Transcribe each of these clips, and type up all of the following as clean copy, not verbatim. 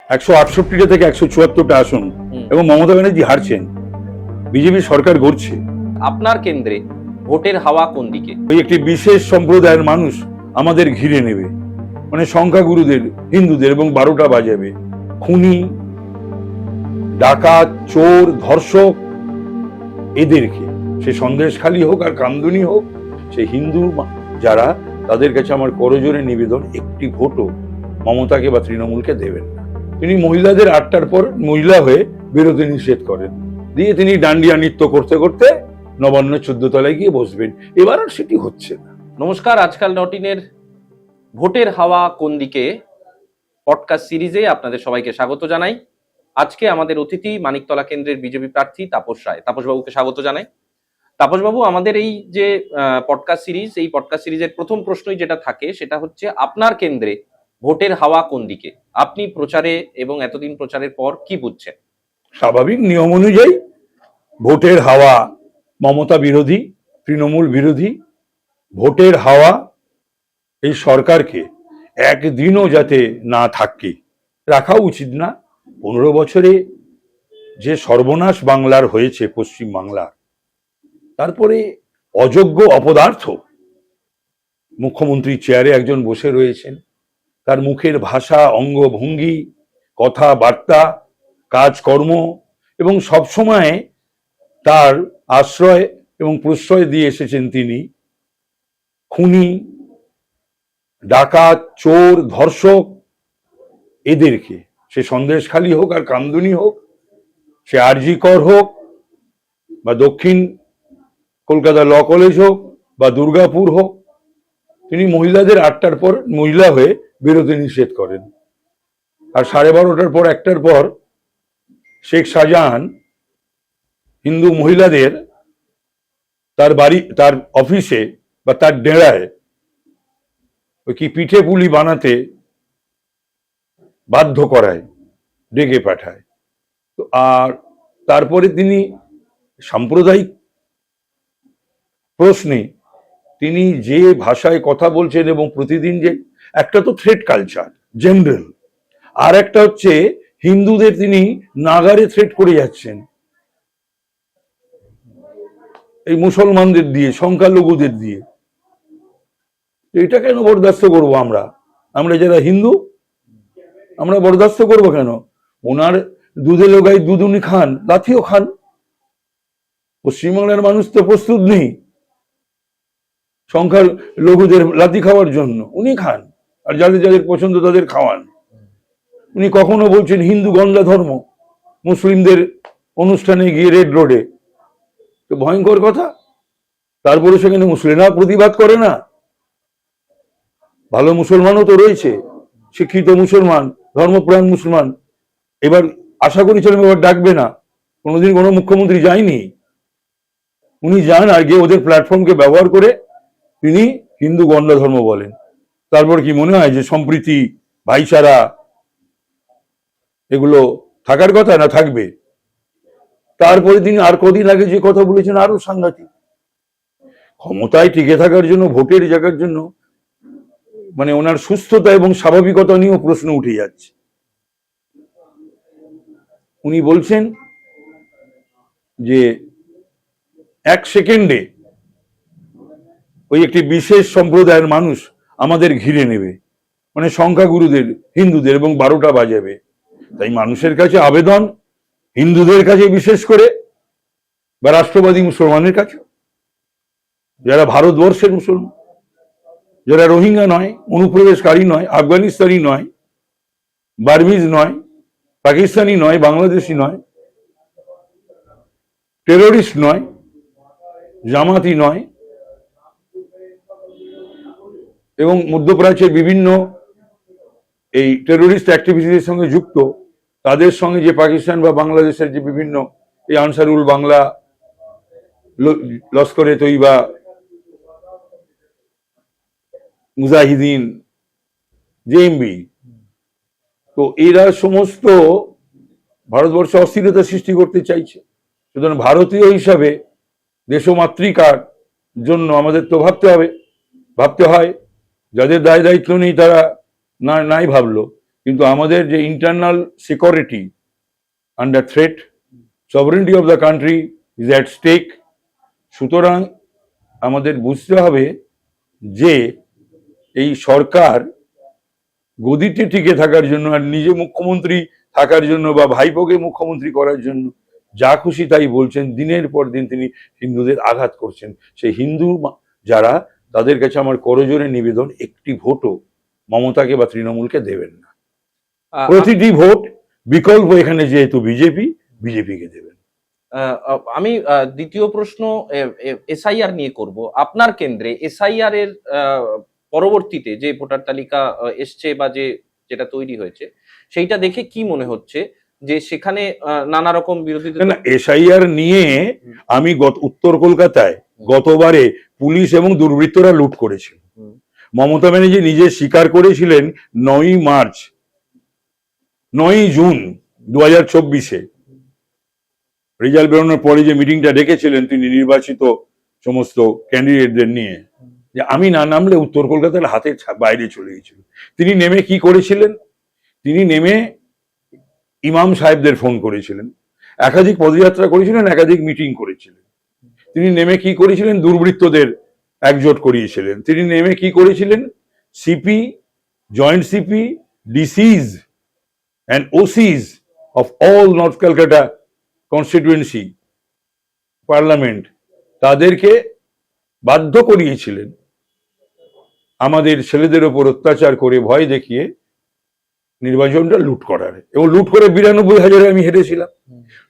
168টা থেকে 174টা আসন এবং মমতা ব্যানার্জি হারছেন, বিজেপি সরকার গড়ছে। আপনার কেন্দ্রে ভোটের হাওয়া কোন দিকে? ওই একটি বিশেষ সম্প্রদায়ের মানুষ আমাদের ঘিরে নেবে, মানে সংখ্যাগুরুদের, হিন্দুদের, এবং 12টা বাজাবে। খুনি, ডাকাত, চোর, ধর্ষক, এদেরকে, সে সন্দেশখালী হোক আর কামদুনি হোক, সে হিন্দু যারা, তাদের কাছে আমার করজোরে নিবেদন, একটি ভোটও মমতাকে বা তৃণমূলকে দেবেন না। তিনি মহিলাদের 8টার পর মহিলা হয়ে বেরোতে নিষেধ করেন, দিয়ে তিনি ডান্ডিয়া নৃত্য করতে করতে নবান্ন 14 তলায় গিয়ে বসবেন। এবার আর সেটি হচ্ছে না। নমস্কার, আজকাল ডট-ইনের ভোটের হাওয়া কোন দিকে পডকাস্ট সিরিজে আপনাদের সবাইকে স্বাগত জানাই। আজকে আমাদের অতিথি মানিকতলা কেন্দ্রের বিজেপি প্রার্থী তাপস রায়। তাপসবাবুকে স্বাগত জানাই। তাপসবাবু, আমাদের এই যে পডকাস্ট সিরিজ, এই পডকাস্ট সিরিজের প্রথম প্রশ্নই যেটা থাকে সেটা হচ্ছে আপনার কেন্দ্রে ভোটের হাওয়া কোন দিকে? আপনি প্রচারে এবং এতদিন প্রচারের পর কি বুঝছেন? স্বাভাবিক নিয়ম অনুযায়ী ভোটের হাওয়া মমতা বিরোধী, তৃণমূল বিরোধী। ভোটের হাওয়া এই সরকারকে একদিনও যাতে না থাকে, রাখা উচিত না। 15 বছরে যে সর্বনাশ বাংলার হয়েছে, পশ্চিম বাংলার, তারপরে অযোগ্য অপদার্থ মুখ্যমন্ত্রী চেয়ারে একজন বসে রয়েছেন, তার মুখের ভাষা, অঙ্গভঙ্গি, কথাবার্তা, কাজকর্ম, এবং সবসময় তার আশ্রয় এবং প্রশ্রয় দিয়ে এসেছেন তিনি খুনি, ডাকাত, চোর, ধর্ষক, এদেরকে, সে সন্দেশখালী হোক আর কামদুনি হোক, সে আরজি কর হোক, বা দক্ষিণ কলকাতা ল কলেজ হোক, বা দুর্গাপুর হোক, তিনি মহিলাদের 8টার পর মহিলা হয়ে বেরোতে নিষেধ করেন। আর 12:30টার পর, 1টার পর শেখ শাহজাহান হিন্দু মহিলাদের তার বাড়ি, তার অফিসে বা তার ডেরায় ওই কি পিঠে পুলি বানাতে বাধ্য করায়, ডেকে পাঠায়। তো আর তারপরে তিনি সাম্প্রদায়িক প্রশ্নে তিনি যে ভাষায় কথা বলছেন, এবং প্রতিদিন যে একটা তো থ্রেট কালচার জেনারেল, আর একটা হচ্ছে হিন্দুদের তিনি নাগারে থ্রেট করে যাচ্ছেন, এই মুসলমানদের দিয়ে, সংখ্যালঘুদের দিয়ে। এটা কেন বরদাস্ত করবো আমরা? আমরা যারা হিন্দু, আমরা বরদাস্ত করবো কেন? ওনার দুধে লোগাই দুধ উনি খান, লাথিও খান। পশ্চিমবাংলার মানুষ তো প্রস্তুত নেই সংখ্যালঘুদের লাথি খাওয়ার জন্য, উনি খান, আর যাদের যাদের পছন্দ তাদের খাওয়ান। উনি কখনো বলছেন হিন্দু গন্ডা ধর্ম, মুসলিমদের অনুষ্ঠানে গিয়ে রেড রোডে, তো ভয়ঙ্কর কথা। তারপরে সেখানে মুসলিমরা প্রতিবাদ করে না। ভালো মুসলমানও তো রয়েছে, শিক্ষিত মুসলমান, ধর্মপ্রাণ মুসলমান। এবার আশা করি চলবে, এবার ডাকবে না। কোনোদিন কোনো মুখ্যমন্ত্রী যায়নি, উনি যান আর গিয়ে ওদের প্ল্যাটফর্মকে ব্যবহার করে তিনি হিন্দু গন্ডা ধর্ম বলেন। তারপর কি মনে হয় যে সম্প্রীতি, ভাইচারা, এগুলো থাকার কথা না? থাকবে। তারপরে তিনি আর কদিন আগে যে কথা বলেছেন আরো সাংঘাতিক। ক্ষমতায় টিকে থাকার জন্য, ভোটের জায়গার জন্য, মানে ওনার সুস্থতা এবং স্বাভাবিকতা নিয়েও প্রশ্ন উঠে যাচ্ছে। উনি বলছেন যে 1 সেকেন্ডে ওই একটি বিশেষ সম্প্রদায়ের মানুষ আমাদের ঘিরে নেবে, মানে সংখ্যাগুরুদের, হিন্দুদের, এবং 12টা বাজাবে। তাই মানুষের কাছে আবেদন, হিন্দুদের কাছে বিশেষ করে, বা রাষ্ট্রবাদী মুসলমানের কাছে, যারা ভারতবর্ষের মুসলমান, যারা রোহিঙ্গা নয়, অনুপ্রবেশকারী নয়, আফগানিস্তানি নয়, বার্মিজ নয়, পাকিস্তানি নয়, বাংলাদেশি নয়, টেরোরিস্ট নয়, জামাতি নয়, এবং মধ্যপ্রাচ্যের বিভিন্ন এই টেরোরিস্ট অ্যাক্টিভিটির সঙ্গে যুক্ত, তাদের সঙ্গে যে পাকিস্তান বা বাংলাদেশের যে বিভিন্ন এই আনসারুল বাংলা, লস্করে তৈবা, মুজাহিদিন, জেএমবি, তো এরা সমস্ত ভারতবর্ষে অস্থিরতা সৃষ্টি করতে চাইছে। সুতরাং ভারতীয় হিসাবে দেশমাতৃকার জন্য আমাদের তো ভাবতে হয়। যাদের দায় দায়িত্ব নেই তারা নাই ভাবলো, কিন্তু আমাদের যে internal security under threat, sovereignty of the country is at stake. সুতরাং আমাদের বুঝতে হবে যে এই সরকার গদিতে টিকে থাকার জন্য আর নিজে মুখ্যমন্ত্রী থাকার জন্য বা ভাইপোকে মুখ্যমন্ত্রী করার জন্য যা খুশি তাই বলছেন, দিনের পর দিন তিনি হিন্দুদের আঘাত করছেন। সেই হিন্দু যারা, তাদের কাছে আমার করজোরে নিবেদন, একটি ভোটও মমতাকে বা তৃণমূলকে দেবেন না। প্রতিটি ভোট বিকল্প এখানে যেহেতু বিজেপিকে দেবেন। আমি দ্বিতীয় প্রশ্ন এসআইআর নিয়ে করব। আপনার কেন্দ্রে এসআইআর এর পরবর্তীতে যে ভোটার তালিকা এসছে বা যেটা তৈরি হয়েছে, সেইটা দেখে কি মনে হচ্ছে যে সেখানে নানা রকম বিরোধিতা? না, এসআইআর নিয়ে আমি উত্তর কলকাতায় গতবারে পুলিশ এবং দুর্বৃত্তরা লুট করেছিল। মমতা ব্যানার্জি নিজে স্বীকার করেছিলেন 9 জুন 2024-এ রেজাল্ট বেরোনোর পরে যে মিটিংটা ডেকেছিলেন তিনি নির্বাচিত সমস্ত ক্যান্ডিডেটদের নিয়ে, যে আমি না নামলে উত্তর কলকাতার হাতের বাইরে চলে গেছিল। তিনি নেমে কি করেছিলেন? তিনি নেমে ইমাম সাহেবদের ফোন করেছিলেন, একাধিক পদযাত্রা করেছিলেন, একাধিক মিটিং করেছিলেন। তিনি নেমে কি করেছিলেন? দুর্বৃত্তদের একজোট করিয়েছিলেন। তিনি নেমে কি করেছিলেন? CP, joint CP, ডিসিজ and OCs of all North Calcutta constituency parliament তাদেরকে বাধ্য করিয়েছিলেন আমাদের ছেলেদের ওপর অত্যাচার করে, ভয় দেখিয়ে নির্বাচনটা লুট করার। এবং লুট করে 92,000-এ আমি হেরেছিলাম।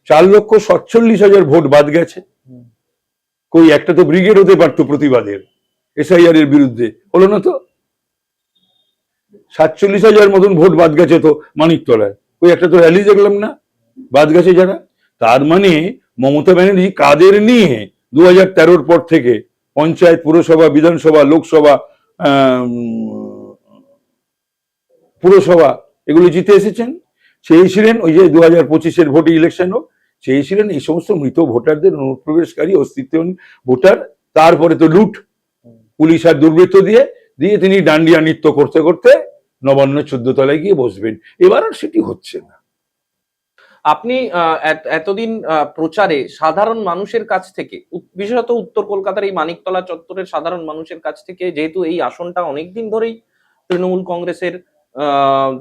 4,47,000 ভোট বাদ গেছে। কই একটা তো ব্রিগেড হতে পারতো প্রতিবাদের এসআইআর এর বিরুদ্ধে, হলো না তো। 47,000 মতন ভোট বাদ গেছে তো মানিকতলায়, ওই একটা তো র্যালি দেখলাম না, বাদ গেছে যারা। তার মানে মমতা ব্যানার্জি কাদের নিয়ে 2013-র পর থেকে পঞ্চায়েত, পুরসভা, বিধানসভা, লোকসভা, পুরসভা এগুলো জিতে এসেছেন? চেয়েছিলেন ওই যে 2025-এর ভোটে ইলেকশন হোক, চেয়েছিলেন এই সমস্ত মৃত ভোটারদের, অনুপ্রবেশকারী, অস্তিত্বহীন ভোটার। তারপরে তো লুট, পুলিশ আর দুর্বৃত্ত দিয়ে তিনি ডান্ডিয়া নৃত্য করতে করতে নবান্ন 14 তলায় গিয়ে বসবেন। এবার আর সেটি হচ্ছে না। আপনি এতদিন প্রচারে সাধারণ মানুষের কাছ থেকে, বিশেষত উত্তর কলকাতার এই মানিকতলা চত্বরের সাধারণ মানুষের কাছ থেকে, যেহেতু এই আসনটা অনেকদিন ধরেই তৃণমূল কংগ্রেসের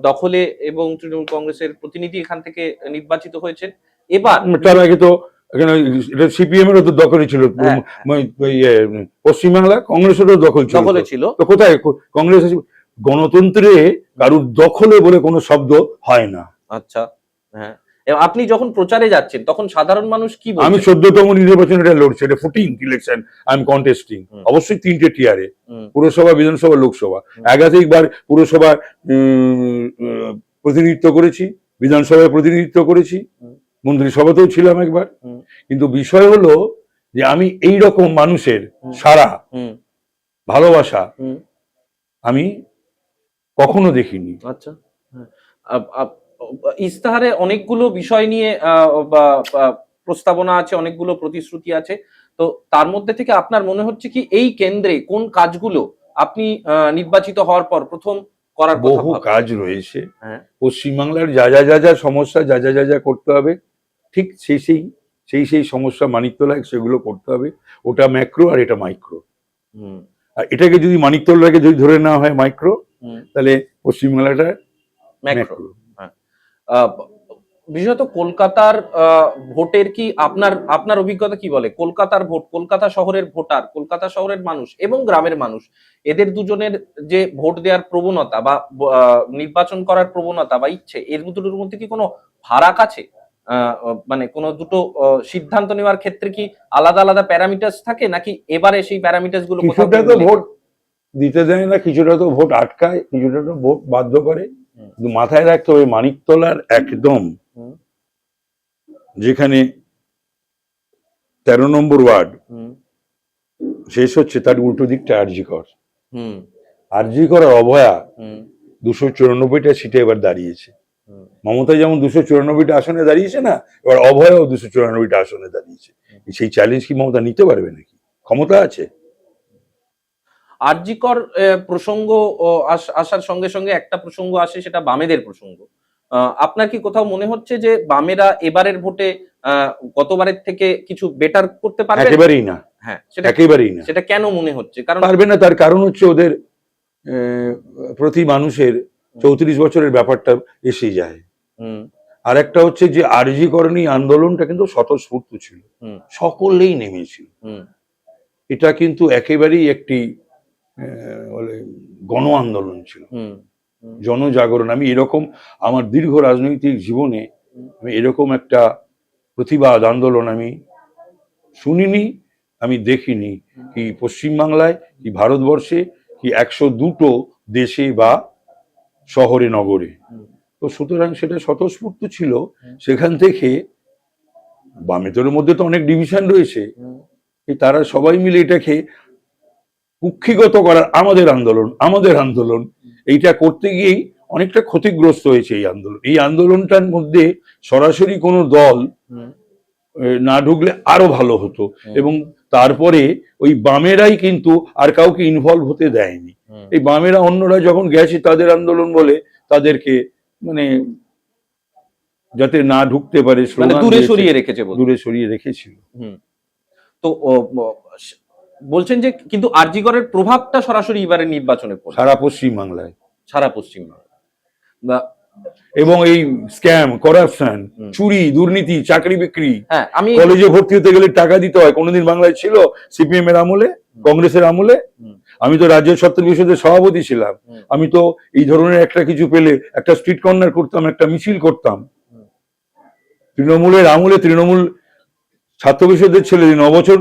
দখলে এবং তৃণমূল কংগ্রেসের প্রতিনিধি এখান থেকে নির্বাচিত হয়েছেন, এবার তার আগে তো এখানে সিপিএম এরও তো দখলে ছিল, পশ্চিমবাংলা কংগ্রেসেরও দখলে ছিল। তো কোথায় কংগ্রেস? গণতন্ত্রে কারুর দখলে বলে কোনো শব্দ হয় না। আচ্ছা, হ্যাঁ। আপনি যখন প্রচারে যাচ্ছেন তখন সাধারণ মানুষ কি বলছেন? আমি 14তম নির্বাচন এটা লড়ছি, এটা 14th election I am contesting. অবশ্যই 3টে টিয়ারে, পুরসভা, বিধানসভা, লোকসভা। একাধিকবার পুরসভার প্রতিনিধিত্ব করেছি, বিধানসভায় প্রতিনিধিত্ব করেছি, মন্ত্রিসভাতেও ছিলাম একবার। কিন্তু বিষয় হলো যে আমি এই রকম মানুষের সারা ভালোবাসা আমি কখনো দেখিনি। আচ্ছা, ইস্তাহারে অনেকগুলো বিষয় নিয়ে প্রস্তাবনা আছে, অনেকগুলো প্রতিশ্রুতি আছে। তো তার মধ্যে থেকে আপনার মনে হচ্ছে কি এই কেন্দ্রে কোন কাজগুলো আপনি নির্বাচিত হওয়ার পর প্রথম করার? বহু কাজ রয়েছে। পশ্চিমবাংলার যা যা সমস্যা, যা করতে হবে, ঠিক সেই সমস্যা মানিকতলায় সেগুলো করতে হবে। ওটা ম্যাক্রো আর এটা মাইক্রো। আর এটাকে যদি মানিকতলাকে যদি ধরে নেওয়া হয় মাইক্রো, তাহলে পশ্চিমবাংলাটা ম্যাক্রো। বিশেষত কলকাতার ভোটের কি আপনার অভিজ্ঞতা কি বলে? কলকাতার ভোট, কলকাতা শহরের ভোটার, কলকাতা শহরের মানুষ এবং গ্রামের মানুষ, এদের দুজনের যে ভোট দেওয়ার প্রবণতা বা নির্বাচন করার প্রবণতা বা ইচ্ছে, এর দুটোর মধ্যে কি কোনো ফারাক আছে? মানে কোনো দুটো সিদ্ধান্ত নেওয়ার ক্ষেত্রে কি আলাদা আলাদা প্যারামিটার্স থাকে, নাকি এবারে সেই প্যারামিটার্স গুলো? কিছুটা তো ভোট দিতে দেয় না, কিছুটা তো ভোট আটকায়, কিছুটা তো ভোট বাধ্য করে। কিন্তু মাথায় রাখতে হবে মানিকতলার একদম যেখানে 13 নম্বর ওয়ার্ড শেষ হচ্ছে, তার উল্টো দিকটা আরজি কর অভয়া 294টা সিটে এবার দাঁড়িয়েছে। মমতা যেমন 294টা আসনে দাঁড়িয়েছে না, এবার অভয়াও 294টা আসনে দাঁড়িয়েছে। সেই চ্যালেঞ্জ কি মমতা নিতে পারবে নাকি? ক্ষমতা আছে? আরজিকর প্রসঙ্গ আসার সঙ্গে সঙ্গে একটা প্রসঙ্গ আসে, সেটা বামেদের প্রসঙ্গ। আপনার কি কোথাও মনে হচ্ছে যে বামেরা এবারের ভোটে গতবারের থেকে কিছু বেটার করতে পারবে? একেবারেই না। হ্যাঁ, সেটা একেবারেই না। সেটা কেন মনে হচ্ছে? কারণ পারবে না, তার কারণ হচ্ছে ওদের প্রতি মানুষের 34 বছরের ব্যাপারটা এসে যায়। আর একটা হচ্ছে যে আরজি করণী আন্দোলনটা কিন্তু স্বতঃস্ফূর্ত ছিল, সকলেই নেমেছিল। এটা কিন্তু একেবারেই একটি বলে গণ আন্দোলন ছিল, জনজাগরণ। আমি এরকম আমার দীর্ঘ রাজনৈতিক জীবনে আমি এরকম একটা প্রতিবাদ আন্দোলন আমি শুনিনি, আমি দেখিনি, কি পশ্চিমবাংলায়, কি ভারতবর্ষে, কি 102টো দেশে বা শহরে নগরে। তো সুতরাং সেটা স্বতঃস্ফূর্ত ছিল। সেখান থেকে বামেদের মধ্যে তো অনেক ডিভিশন রয়েছে, তারা সবাই মিলে এটাকে কুক্ষিগত করার আমাদের আন্দোলন এইটা করতে গিয়েই অনেকটা ক্ষতিগ্রস্ত হয়েছে এই আন্দোলন। এই আন্দোলনটার মধ্যে সরাসরি কোনো দল না ঢুকলে আরো ভালো হতো, এবং তারপরে ওই বামেরাই কিন্তু আর কাউকে ইনভলভ হতে দেয়নি। এই বামেরা অন্যরা যখন গেছে তাদের আন্দোলন বলে তাদেরকে মানে যাতে না ঢুকতে পারে দূরে সরিয়ে রেখেছে, দূরে সরিয়ে রেখেছিল। তো বলছেন যে কিন্তু আরজিকরের প্রভাবটা সরাসরি এবারে নির্বাচনে পড়ে সারা পশ্চিমবাংলায়, এবং এই স্ক্যাম, করাপশন, চুরি, দুর্নীতি, চাকরি বিক্রি। হ্যাঁ, আমি কলেজে ভর্তি হতে গেলে টাকা দিতে হয়, কোনোদিন বাংলায় ছিল? সিপিএম এর আমলে, কংগ্রেসের আমলে। আমি তো রাজ্য ছাত্র পরিষদের সভাপতি ছিলাম, আমি তো এই ধরনের একটা কিছু পেলে একটা স্ট্রিট কর্নার করতাম, একটা মিছিল করতাম। তৃণমূলের আমলে তৃণমূল ছাত্র পরিষদের ছেলে 9 বছর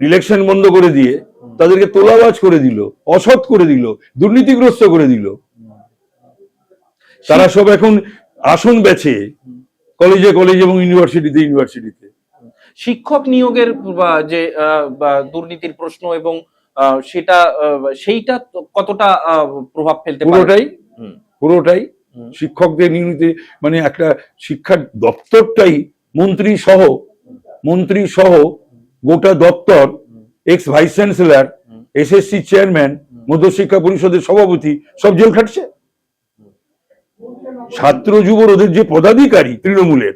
ইলেকশন বন্ধ করে দিয়ে তাদেরকে তোলাবাজ করে দিল, অসৎ করে দিল, দুর্নীতিগ্রস্ত করে দিল। তারা সব এখন আসন বেছে কলেজে এবং ইউনিভার্সিটিতে। শিক্ষক নিয়োগের যে দুর্নীতির প্রশ্ন এবং সেইটা কতটা প্রভাব ফেলতে পারে? পুরোটাই শিক্ষকদের নিয়োগতে, মানে একটা শিক্ষা দপ্তরটাই মন্ত্রী সহ গোটা দপ্তর, ex vice chancellor, SSC chairman, মধ্যশিক্ষা পরিষদের সভাপতি সব জেল খাটছে। ছাত্র যুবর ওদের যে পদাধিকারী তৃণমূলের,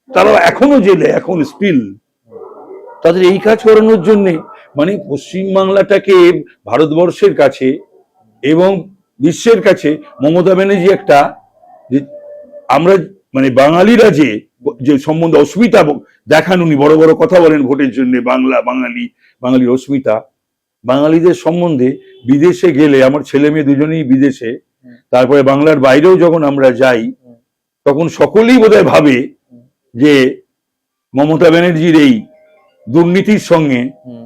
তারা এখনো জেলে, এখন স্টিল। তাদের এই কাজ করানোর জন্যে মানে পশ্চিমবাংলাটাকে ভারতবর্ষের কাছে এবং বিশ্বের কাছে মমতা ব্যানার্জি একটা, যে আমরা মানে বাঙালিরা যে সম্বন্ধে অস্মিতা দেখান, উনি বড় বড় কথা বলেন ভোটের জন্য, বাঙালির অস্মিতা, বাঙালিদের সম্বন্ধে বিদেশে গেলে, আমার ছেলে মেয়ে দুজনেই বিদেশে, তারপরে বাংলার বাইরেও যখন আমরা যাই, তখন সকলেই বোধহয় ভাবে যে মমতা ব্যানার্জির এই দুর্নীতির সঙ্গে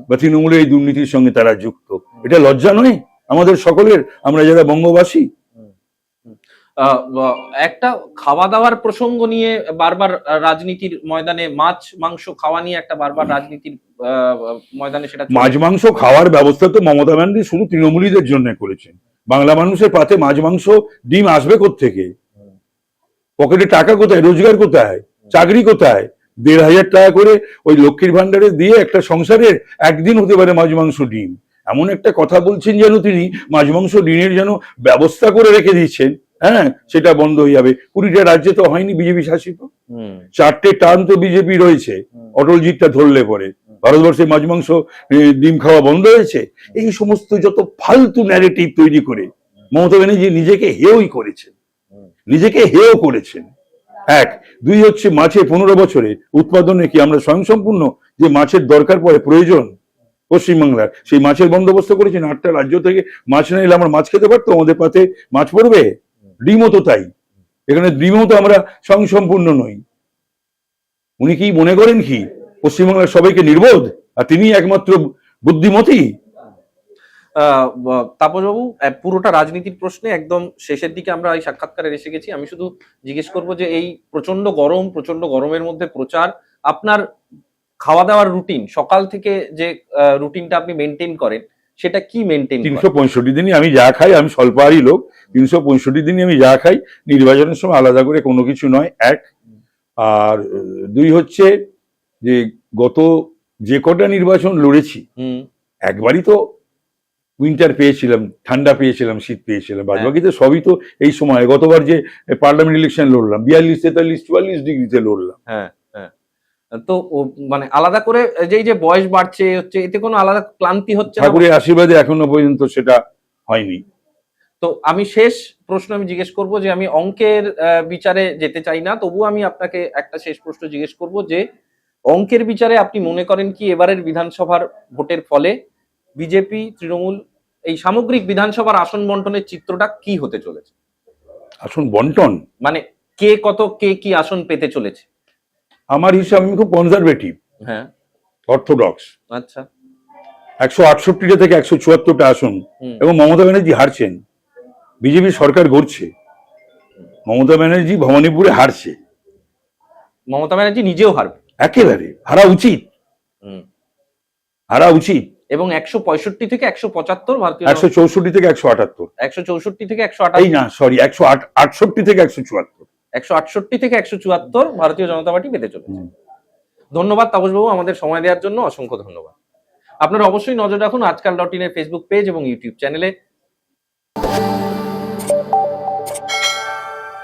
বা তৃণমূলের এই দুর্নীতির সঙ্গে তারা যুক্ত। এটা লজ্জা নয় আমাদের সকলের, আমরা যারা বঙ্গবাসী? একটা খাওয়া দাওয়ার প্রসঙ্গ নিয়ে বারবার রাজনীতির ময়দানে, মাছ মাংস খাওয়া নিয়ে একটা বারবার রাজনীতির ময়দানে, সেটা মাছ মাংস খাওয়ার ব্যবস্থা তো মমতা ব্যানার্জি শুধু তৃণমূলীদের জন্য করেছেন। বাংলা মানুষের পাতে মাছ মাংস ডিম আসবে কোত্থেকে? পকেটে টাকা কোথায়? রোজগার কোথায়? চাকরি কোথায়? 1,500 টাকা করে ওই লক্ষ্মীর ভান্ডারে দিয়ে একটা সংসারের একদিন হতে পারে মাছ মাংস ডিম। এমন একটা কথা বলছেন যেন তিনি মাছ মাংস ডিমের যেন ব্যবস্থা করে রেখে দিচ্ছেন। হ্যাঁ, সেটা বন্ধ হয়ে যাবে। 20টা রাজ্যে তো হয়নি বিজেপি শাসিত, 4টে টার্ম তো বিজেপি রয়েছে। অটলজিটা ধরলে পরে ভারতবর্ষে মাছ মাংস ডিম খাওয়া বন্ধ হয়েছে। এই সমস্ত যত ফালতু ন্যারেটিভ তৈরি করে মমতা ব্যানার্জি নিজেকে হেয়ই করেছেন, এক। দুই হচ্ছে মাছে 15 বছরে উৎপাদনে কি আমরা স্বয়ংসম্পূর্ণ? যে মাছের দরকার পড়ে, প্রয়োজন পশ্চিমবাংলার, সেই মাছের বন্দোবস্ত করেছেন। 8টা রাজ্য থেকে মাছ না এলে আমরা মাছ খেতে পারতো, আমাদের পাতে মাছ পড়বে। ডিমও তো তাই, এখানে ডিমও তো আমরা স্বয়ংসম্পূর্ণ নই। উনি কি মনে করেন কি পশ্চিমবাংলার সবাইকে নির্বোধ আর তিনি একমাত্র বুদ্ধিমতী? তাপসবাবু, পুরোটা রাজনীতির প্রশ্নে একদম শেষের দিকে আমরা এই সাক্ষাৎকারে এসে গেছি। আমি শুধু জিজ্ঞেস করবো যে এই প্রচন্ড গরমের মধ্যে প্রচার, আপনার খাওয়া দাওয়ার রুটিন, সকাল থেকে যে রুটিনটা আপনি মেনটেন করেন, সেটা কি মেনটেন? 365 দিনই আমি যা খাই, আমি স্বল্পাহারী লোক, 365 দিনই আমি যা খাই, নির্বাচনের সময় আলাদা করে কোনো কিছু নয়, এক। আর দুই হচ্ছে যে গত যে কটা নির্বাচন লড়েছি একবারই তো উইন্টার পেয়েছিলাম, ঠান্ডা পেয়েছিলাম, শীত পেয়েছিলাম, বাদ বাকি তো সবই তো এই সময়। গতবার যে পার্লামেন্ট ইলেকশন লড়লাম 42, 43, 44 ডিগ্রিতে লড়লাম। হ্যাঁ হ্যাঁ। তো মানে আলাদা করে যে এই যে বয়স বাড়ছে হচ্ছে, এতে কোনো আলাদা ক্লান্তি হচ্ছে না? ঠাকুরের আশীর্বাদে এখনো পর্যন্ত সেটা হয়নি। তো আমি শেষ প্রশ্ন আমি জিজ্ঞেস করব, যে আমি অঙ্কের বিচারে যেতে চাই না, তবু আমি আপনাকে একটা শেষ প্রশ্ন জিজ্ঞেস করব, যে অঙ্কের বিচারে আপনি মনে করেন কি এবারের বিধানসভার ভোটের ফলে বিজেপি তৃণমূল এই সামগ্রিক বিধানসভার আসন বন্টনের চিত্রটা কি হতে চলেছে? আসন বন্টন মানে কে কি আসন পেতে চলেছে? আমার হিসাবে আমি খুব কনজারভেটিভ, হ্যাঁ, অর্থোডক্স। আচ্ছা। 168টা থেকে 174টা আসন, এবং মমতা ব্যানার্জি হারছেন। বিজেপি সরকার গড়ছে, মমতা ব্যানার্জি ভবানীপুরে হারছে। মমতা ব্যানার্জি নিজেও হারবে, একেবারে হারা উচিত, হারা উচিত। এবং 165 থেকে 175 ভারতীয় 164 থেকে 178, 164 থেকে এই না সরি 168 থেকে 174, 168 থেকে 174 ভারতীয় জনতা পার্টি পেতে চলেছে। ধন্যবাদ তাপসবাবু আমাদের সময় দেওয়ার জন্য, অসংখ্য ধন্যবাদ। আপনারা অবশ্যই নজর রাখুন আজকাল.in এর ফেসবুক পেজ এবং ইউটিউব চ্যানেলে।